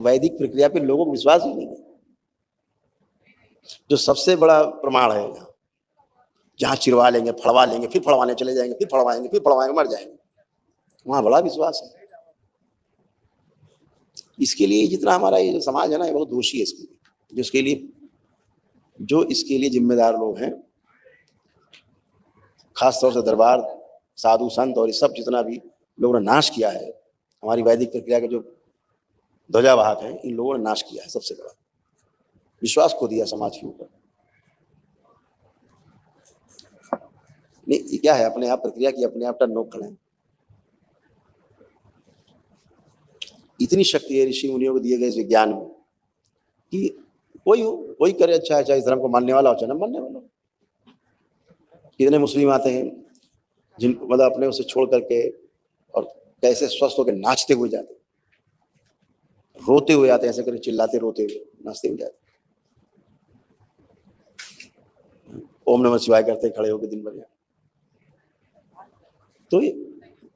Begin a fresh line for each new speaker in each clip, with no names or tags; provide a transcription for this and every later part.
वैदिक प्रक्रिया पे लोगों को विश्वास ही नहीं है, जो सबसे बड़ा प्रमाण है। जहाँ चिरवा लेंगे, फड़वा लेंगे, फिर फड़वाने चले जाएंगे, फिर फड़वाएंगे, फिर फड़वाएंगे, मर जाएंगे, वहां बड़ा विश्वास है। इसके लिए जितना हमारा ये जो समाज है ना, ये बहुत दोषी है इसके लिए। जो इसके लिए जिम्मेदार लोग हैं, खासतौर से दरबार, साधु संत और ये सब जितना भी लोगों ने नाश किया है, हमारी वैदिक प्रक्रिया के जो ध्वजावाहक हैं, इन लोगों ने नाश किया है। सबसे बड़ा विश्वास खो दिया समाज के ऊपर। नहीं, क्या है, अपने आप प्रक्रिया की अपने आप टनोक खड़े हैं। इतनी शक्ति है ऋषि मुनियों को दिए गए इस विज्ञान में कि कोई करे अच्छा है, चाहे इस धर्म को मानने वाला हो चाहे न मानने वाला। कितने मुस्लिम आते हैं जिन मतलब अपने उसे छोड़ करके और कैसे स्वस्थ होकर नाचते हुए जाते, रोते हुए आते, ऐसे करके चिल्लाते, रोते हुए, नाचते हुए जाते, ओम नमः शिवाय करते खड़े होकर दिन भर। तो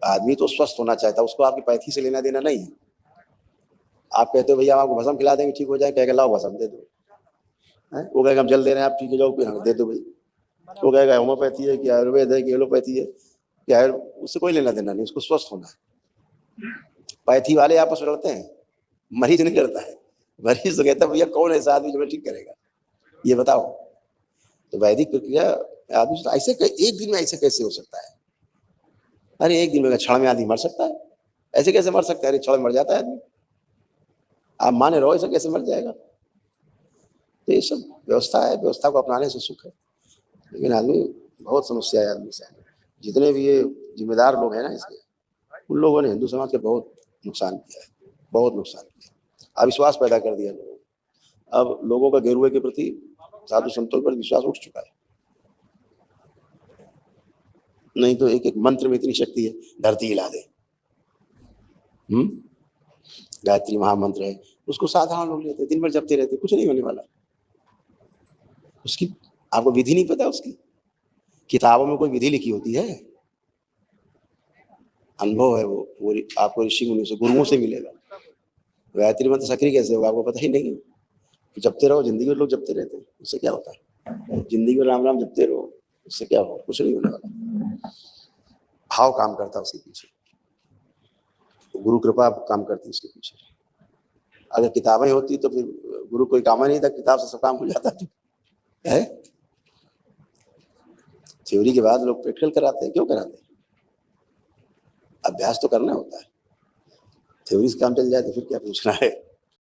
आदमी तो स्वस्थ होना चाहता है, उसको आपकी पैथी से लेना देना नहीं है। आप कहते हो भैया हम आपको भस्म खिला देंगे ठीक हो जाए, कहेगा लाओ भस्म दे दो, वो कहेगा हम जल दे रहे हैं आप ठीक हो जाओ, दे दो भाई। वो कहेगा होम्योपैथी है कि आयुर्वेद है कि एलोपैथी है क्या है, उससे कोई लेना देना नहीं, उसको स्वस्थ होना है। पैथी वाले आपस में लड़ते हैं, मरीज नहीं लड़ता है। मरीज तो कहता है भैया कौन ऐसा आदमी जो मैं ठीक करेगा, ये बताओ। तो वैदिक प्रक्रिया आदमी ऐसे एक दिन में ऐसे कैसे हो सकता है? अरे एक दिन में क्षण में आदमी मर सकता है, ऐसे कैसे मर सकता है? अरे क्षण मर जाता है आदमी, आप माने रहो ऐसा कैसे मर जाएगा? तो ये सब व्यवस्था है, व्यवस्था को अपनाने से सुख है, लेकिन आदमी बहुत समस्या है आदमी से। जितने भी ये जिम्मेदार लोग हैं ना इसके, उन लोगों ने हिंदू समाज के बहुत नुकसान किया है, बहुत नुकसान किया, अविश्वास पैदा कर दिया लोगों को। अब लोगों का गेरुए के प्रति, साधु संतों पर विश्वास उठ चुका है। नहीं तो एक एक मंत्र में इतनी शक्ति है, धरती हिला दे। गायत्री महामंत्र है, उसको साधारण लोग लेते, दिन भर जपते रहते, कुछ नहीं होने वाला। उसकी आपको विधि नहीं पता, उसकी किताबों में कोई विधि लिखी होती है? अनुभव है वो आपको ऋषि मुनि से, गुरुओं से मिलेगा। गायत्री मंत्र सक्रिय कैसे होगा आपको पता ही नहीं। जपते रहो, जिंदगी में लोग जपते रहते हैं, उससे क्या होता है? जिंदगी में राम राम जपते रहो, उससे क्या होगा? कुछ नहीं होने वाला। भाव काम करता है उसके पीछे, गुरु कृपा काम करती है उसके पीछे। अगर किताबें होती तो फिर गुरु कोई काम नहीं था, किताब से सब काम हो जाता है। थ्योरी के बाद लोग प्रैक्टिकल कराते हैं, क्यों कराते हैं? अभ्यास तो करना होता है, थ्योरी से काम चल जाए तो फिर क्या पूछना है।